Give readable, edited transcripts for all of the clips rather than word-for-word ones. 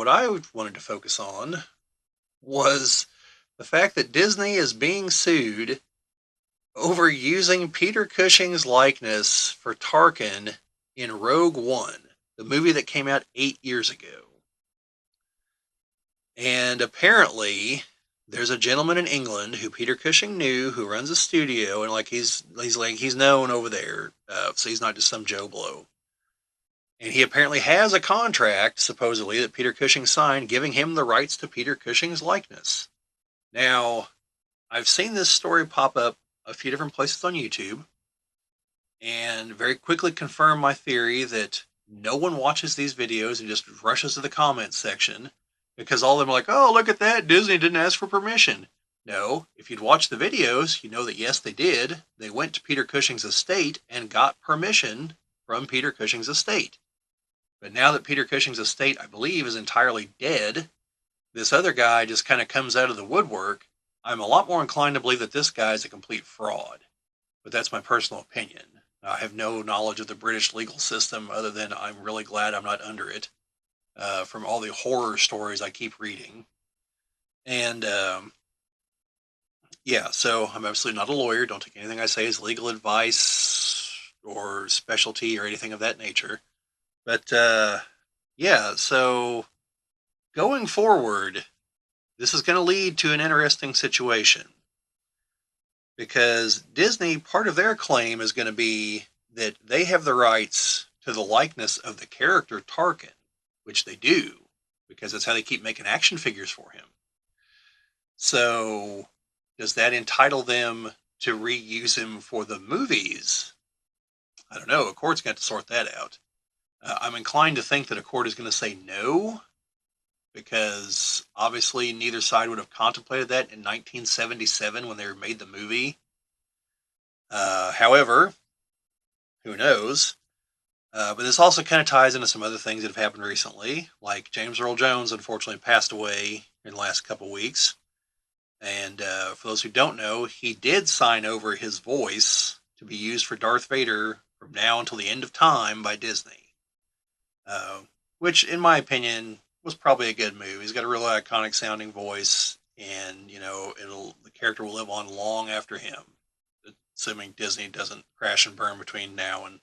what I wanted to focus on was the fact that Disney is being sued over using Peter Cushing's likeness for Tarkin in Rogue One, the movie that came out 8 years ago. And apparently, there's a gentleman in England who Peter Cushing knew who runs a studio, and he's known over there, so he's not just some Joe Blow. And he apparently has a contract, supposedly, that Peter Cushing signed, giving him the rights to Peter Cushing's likeness. Now, I've seen this story pop up a few different places on YouTube, and very quickly confirmed my theory that no one watches these videos and just rushes to the comments section because all of them are like, oh, look at that, Disney didn't ask for permission. No, if you'd watched the videos, you know that yes, they did. They went to Peter Cushing's estate and got permission from Peter Cushing's estate. But now that Peter Cushing's estate, I believe, is entirely dead, this other guy just kind of comes out of the woodwork. I'm a lot more inclined to believe that this guy is a complete fraud. But that's my personal opinion. I have no knowledge of the British legal system other than I'm really glad I'm not under it from all the horror stories I keep reading. And yeah, so I'm absolutely not a lawyer. Don't take anything I say as legal advice or specialty or anything of that nature. But yeah, so going forward, this is going to lead to an interesting situation. Because Disney, part of their claim is going to be that they have the rights to the likeness of the character Tarkin, which they do, because that's how they keep making action figures for him. So, does that entitle them to reuse him for the movies? I don't know. A court's got to sort that out. I'm inclined to think that a court is going to say no, because obviously neither side would have contemplated that in 1977 when they made the movie. However, who knows? But this also kind of ties into some other things that have happened recently, like James Earl Jones unfortunately passed away in the last couple weeks. And for those who don't know, he did sign over his voice to be used for Darth Vader from now until the end of time by Disney. Which, in my opinion, was probably a good move. He's got a really iconic sounding voice, and the character will live on long after him, assuming Disney doesn't crash and burn between now and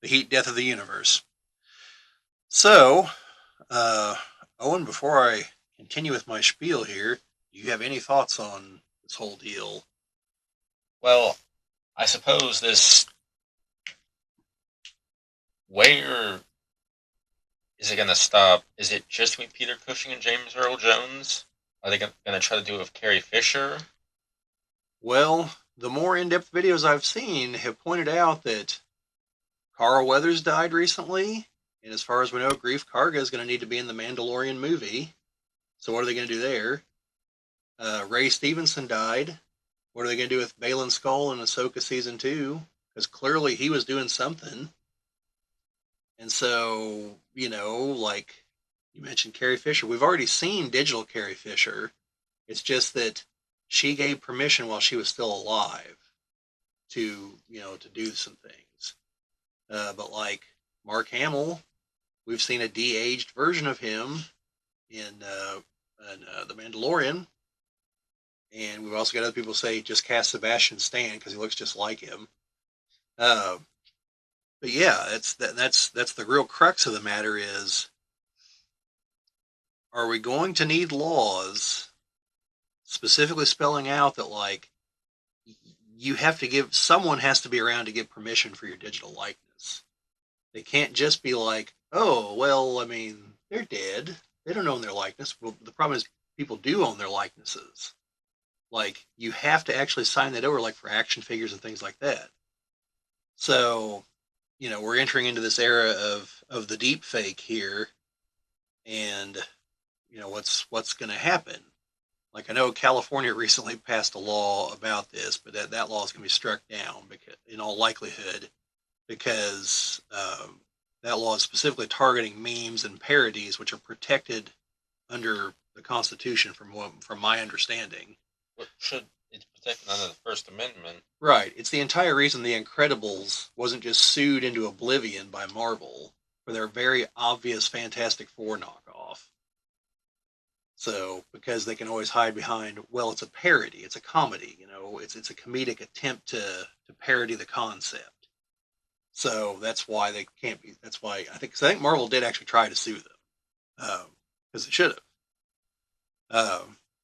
the heat death of the universe. So, Owen, before I continue with my spiel here, do you have any thoughts on this whole deal? Well, I suppose this. Where is it going to stop? Is it just with Peter Cushing and James Earl Jones? Are they going to try to do it with Carrie Fisher? Well, the more in-depth videos I've seen have pointed out that Carl Weathers died recently, and as far as we know, Grief Karga is going to need to be in the Mandalorian movie. So what are they going to do there? Ray Stevenson died. What are they going to do with Balin Skull in Ahsoka Season 2? Because clearly he was doing something. And so, like you mentioned Carrie Fisher, we've already seen digital Carrie Fisher. It's just that she gave permission while she was still alive to do some things. But like Mark Hamill, we've seen a de-aged version of him in The Mandalorian. And we've also got other people say just cast Sebastian Stan because he looks just like him. Uh, but yeah, that's the real crux of the matter is, are we going to need laws specifically spelling out that like you have to someone has to be around to give permission for your digital likeness. They can't just be like, oh, well, I mean, they're dead. They don't own their likeness. Well, the problem is people do own their likenesses. Like, you have to actually sign that over, like for action figures and things like that. So, we're entering into this era of the deep fake here, and what's going to happen. Like, I know California recently passed a law about this, but that law is going to be struck down because, in all likelihood, because that law is specifically targeting memes and parodies, which are protected under the Constitution, from my understanding. What should it's protected under the First Amendment? Right. It's the entire reason The Incredibles wasn't just sued into oblivion by Marvel for their very obvious Fantastic Four knockoff. So because they can always hide behind, well, it's a parody, it's a comedy, it's a comedic attempt to parody the concept. So that's why they can't be. That's why I think Marvel did actually try to sue them because it should have.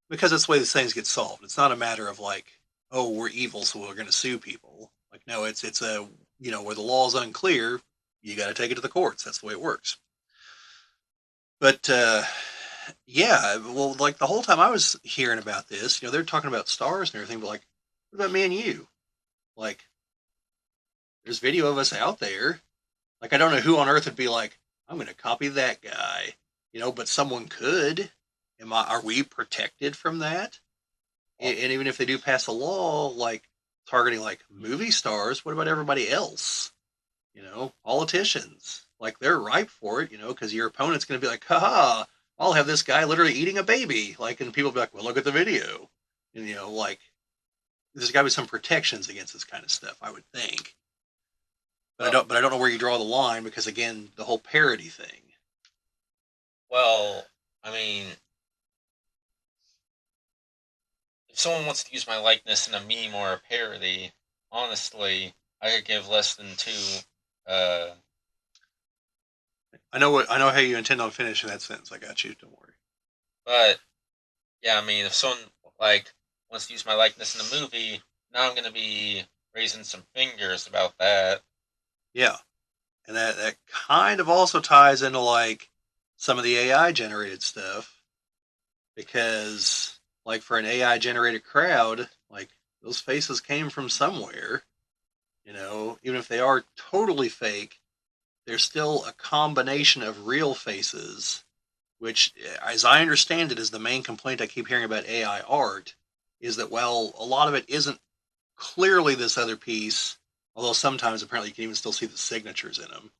Because that's the way these things get solved. It's not a matter of like, oh, we're evil, so we're going to sue people. Like, no, it's a where the law is unclear, you got to take it to the courts. That's the way it works. But yeah, well, like the whole time I was hearing about this, they're talking about stars and everything, but like, what about me and you? Like, there's video of us out there. Like, I don't know who on earth would be like, I'm going to copy that guy, but someone could. Are we protected from that? Well, And even if they do pass a law, like targeting like movie stars, what about everybody else? Politicians, like they're ripe for it, because your opponent's going to be like, haha, I'll have this guy literally eating a baby. Like, and people be like, well, look at the video. And, like, there's got to be some protections against this kind of stuff, I would think. But I well, don't. But I don't know where you draw the line because again, the whole parody thing. well. I mean, if someone wants to use my likeness in a meme or a parody, honestly, I could give less than two. Uh, I know how you intend on finishing that sentence. I got you. Don't worry. but yeah, I mean, if someone like wants to use my likeness in a movie, now I'm gonna be raising some fingers about that. Yeah, and that kind of also ties into like some of the AI generated stuff because like for an AI generated crowd, like those faces came from somewhere. Even if they are totally fake, they're still a combination of real faces, which, as I understand it, is the main complaint I keep hearing about AI art. Is that, well, a lot of it isn't clearly this other piece, although sometimes apparently you can even still see the signatures in them.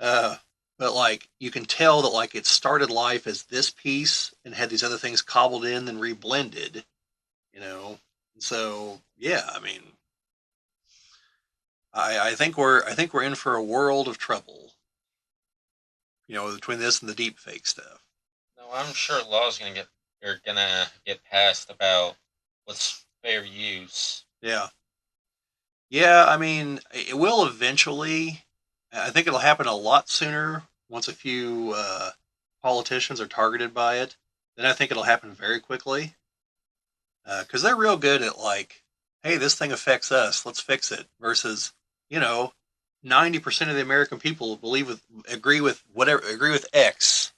Uh, but like you can tell that like it started life as this piece and had these other things cobbled in and reblended, you know. So yeah, I mean, I think we're in for a world of trouble, between this and the deep fake stuff. No, I'm sure laws are gonna get passed about what's fair use. Yeah, yeah. I mean, it will eventually. I think it'll happen a lot sooner once a few politicians are targeted by it. Then I think it'll happen very quickly because they're real good at like, hey, this thing affects us, let's fix it. Versus, you know, 90% of the American people agree with X,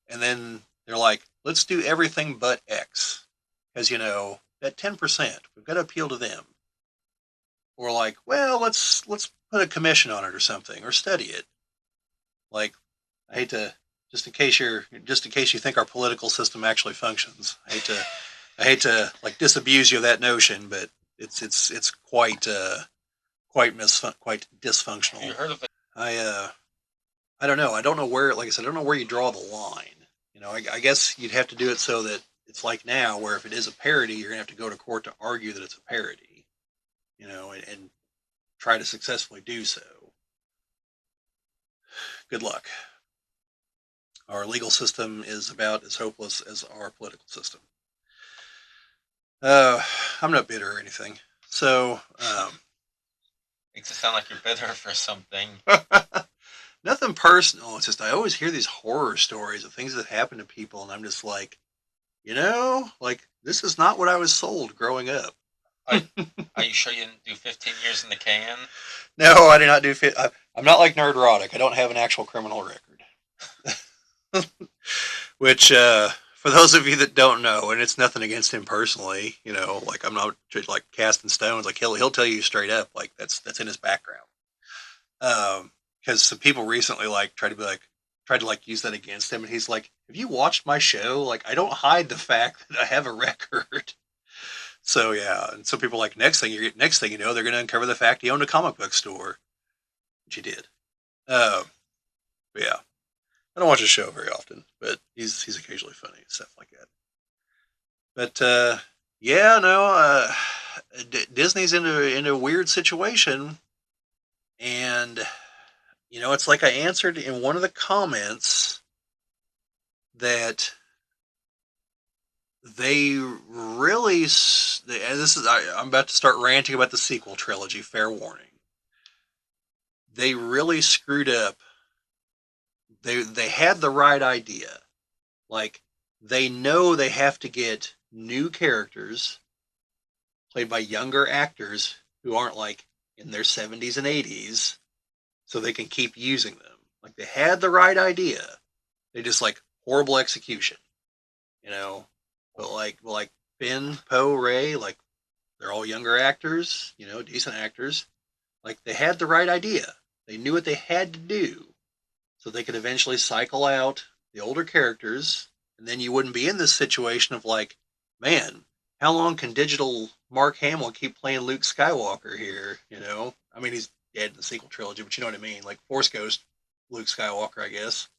and then they're like, let's do everything but X because that 10% we've got to appeal to them. Or like, well, let's put a commission on it or something or study it. Like, I hate to just in case you think our political system actually functions. I hate to like disabuse you of that notion, but it's quite Have you dysfunctional. heard of the? I don't know. I don't know where, like I said, I don't know where you draw the line. I guess you'd have to do it so that it's like now, where if it is a parody, you're gonna have to go to court to argue that it's a parody. And try to successfully do so. Good luck. Our legal system is about as hopeless as our political system. I'm not bitter or anything. So, Makes it sound like you're bitter for something. nothing personal. It's just I always hear these horror stories of things that happen to people, and I'm just like, like this is not what I was sold growing up. Are you sure you didn't do 15 years in the can? No, I do not do fit. I'm not like Nerdrotic. I don't have an actual criminal record. Which, for those of you that don't know, and it's nothing against him personally, like I'm not like casting stones. Like he'll tell you straight up, like that's in his background. Because some people recently like tried to like use that against him, and he's like, "Have you watched my show? Like I don't hide the fact that I have a record." So yeah, and some people like next thing you know, they're going to uncover the fact he owned a comic book store, which he did. Uh, yeah, I don't watch his show very often, but he's occasionally funny and stuff like that. But yeah, no, Disney's in a weird situation, and it's like I answered in one of the comments that they really, and this is, I'm about to start ranting about the sequel trilogy, fair warning. They really screwed up. They had the right idea. Like, they know they have to get new characters played by younger actors who aren't like in their 70s and 80s so they can keep using them. Like, they had the right idea. They just like horrible execution, you know. But like Finn, Poe, Ray, like they're all younger actors, decent actors. Like they had the right idea. They knew what they had to do so they could eventually cycle out the older characters, and then you wouldn't be in this situation of like, man, how long can digital Mark Hamill keep playing Luke Skywalker here? I mean, he's dead in the sequel trilogy, but you know what I mean, like Force Ghost Luke Skywalker, I guess.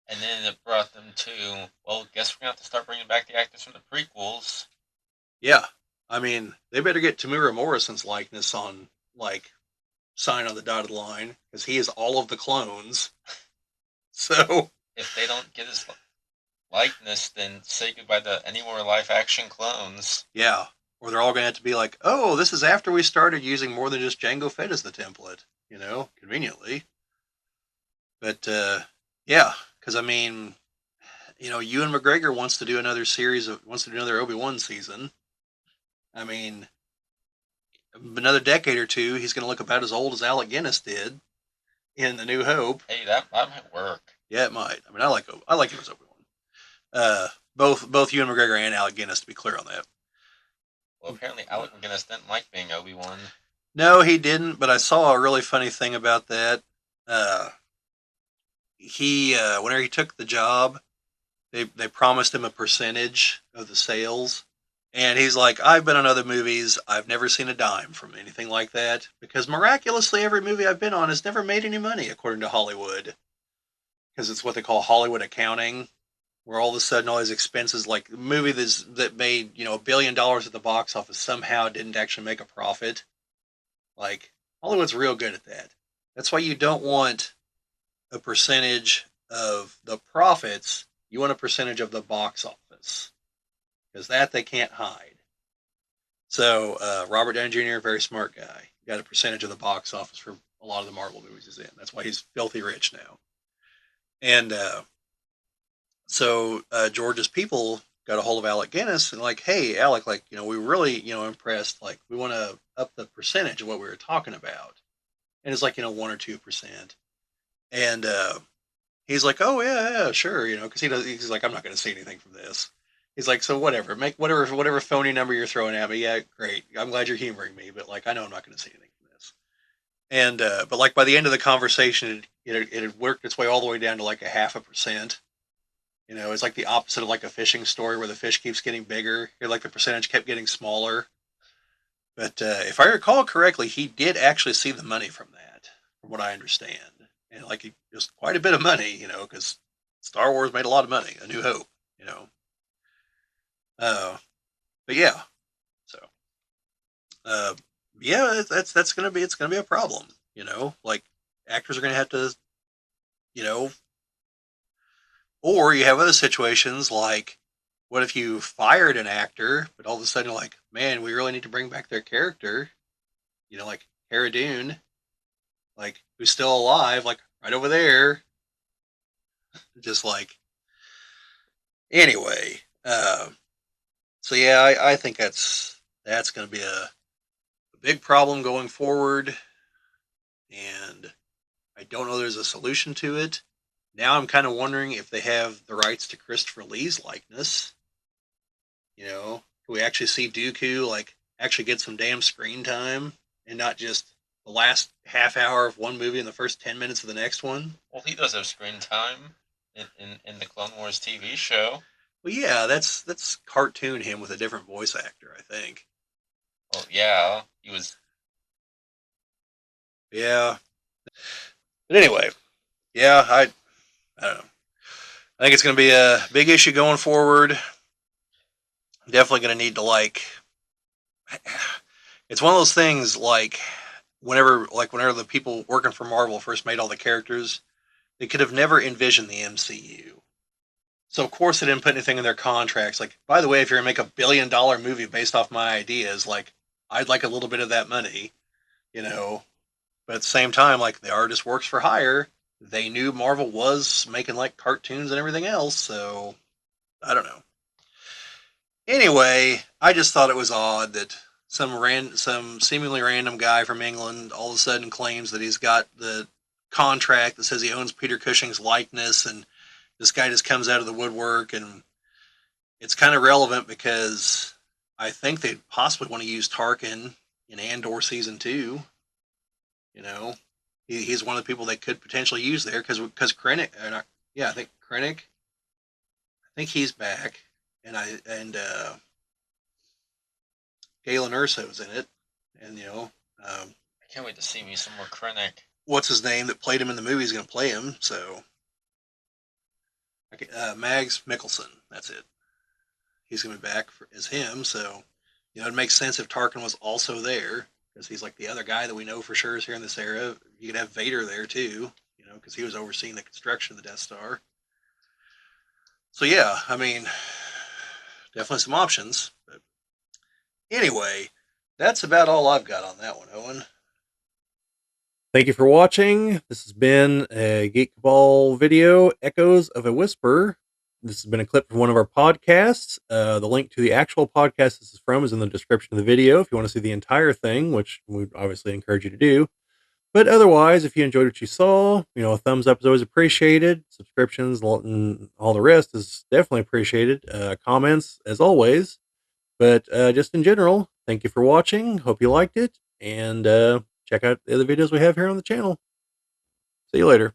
And then it brought them to, well, guess we're going to have to start bringing back the actors from the prequels. Yeah, I mean, they better get Tamura Morrison's likeness on like sign on the dotted line because he is all of the clones. So If they don't get his likeness, then say goodbye to any more live action clones. yeah, or they're all going to have to be like, oh, this is after we started using more than just Django Fett as the template, conveniently. But yeah, because I mean, Ewan McGregor wants to do another Obi-Wan season. I mean, another decade or two, he's going to look about as old as Alec Guinness did in The New Hope. Hey, that might work. Yeah, it might. I mean, I like him as Obi-Wan. Both Ewan McGregor and Alec Guinness, to be clear on that. Well, apparently Alec Guinness didn't like being Obi-Wan. No, he didn't. But I saw a really funny thing about that. Uh, he whenever he took the job, they promised him a percentage of the sales, and he's like, I've been on other movies, I've never seen a dime from anything like that because miraculously every movie I've been on has never made any money according to Hollywood because it's what they call Hollywood accounting, where all of a sudden all these expenses, like a movie that made $1 billion at the box office somehow didn't actually make a profit. Like Hollywood's real good at that. That's why you don't want a percentage of the profits. You want a percentage of the box office because that they can't hide. So Robert Downey Jr., very smart guy, got a percentage of the box office for a lot of the Marvel movies he's in. That's why he's filthy rich now. And so George's people got a hold of Alec Guinness and like, hey, Alec, like we really impressed. Like we want to up the percentage of what we were talking about, and it's like 1 or 2%. And he's like, oh yeah, sure, because he's like, I'm not going to see anything from this. He's like, so whatever, make whatever phony number you're throwing at me. Yeah, great. I'm glad you're humoring me, but like, I know I'm not going to see anything from this. And but like by the end of the conversation, it had worked its way all the way down to like a 0.5%. It's like the opposite of like a fishing story where the fish keeps getting bigger. Like the percentage kept getting smaller. But if I recall correctly, he did actually see the money from that, from what I understand, and like it was quite a bit of money, because Star Wars made a lot of money. A New Hope, you know. Uh, but yeah, so uh, yeah, that's gonna be it's gonna be a problem, Like actors are gonna have to, you know, or you have other situations like, what if you fired an actor, but all of a sudden you're like, man, we really need to bring back their character, like Cara Dune, like who's still alive, like right over there, just like anyway. So yeah, I think that's going to be a big problem going forward, and I don't know there's a solution to it. Now I'm kind of wondering if they have the rights to Christopher Lee's likeness. Can we actually see Dooku like actually get some damn screen time and not just the last half hour of one movie and the first 10 minutes of the next one? Well, he does have screen time in the Clone Wars TV show. Well, yeah, that's cartoon him with a different voice actor, I think. Well, yeah, he was. Yeah, but anyway, yeah, I don't know. I think it's going to be a big issue going forward. Definitely going to need to like. It's one of those things like whenever the people working for Marvel first made all the characters, they could have never envisioned the MCU. So of course they didn't put anything in their contracts. Like, by the way, if you're gonna make $1 billion movie based off my ideas, like I'd like a little bit of that money, you know. But at the same time, like the artist works for hire. They knew Marvel was making like cartoons and everything else, so I don't know. Anyway, I just thought it was odd that some seemingly random guy from England all of a sudden claims that he's got the contract that says he owns Peter Cushing's likeness, and this guy just comes out of the woodwork, and it's kind of relevant because I think they possibly want to use Tarkin in Andor season 2. You know, he's one of the people they could potentially use there because Krennic, yeah, I think Krennic, I think he's back, and Galen Erso's in it, and I can't wait to see me some more Krennic. what's his name that played him in the movie is going to play him. So Mags Mikkelsen, that's it. He's going to be back as him. So it makes sense if Tarkin was also there because he's like the other guy that we know for sure is here in this era. You could have Vader there too, because he was overseeing the construction of the Death Star. So yeah, I mean, definitely some options. But anyway, that's about all I've got on that one, Owen. Thank you for watching. This has been a Geek Cabal video, Echoes of a Whisper. This has been a clip from one of our podcasts. The link to the actual podcast this is from is in the description of the video if you want to see the entire thing, which we obviously encourage you to do. But otherwise, if you enjoyed what you saw, a thumbs up is always appreciated. Subscriptions and all the rest is definitely appreciated. Comments, as always. But just in general, thank you for watching. Hope you liked it. And check out the other videos we have here on the channel. See you later.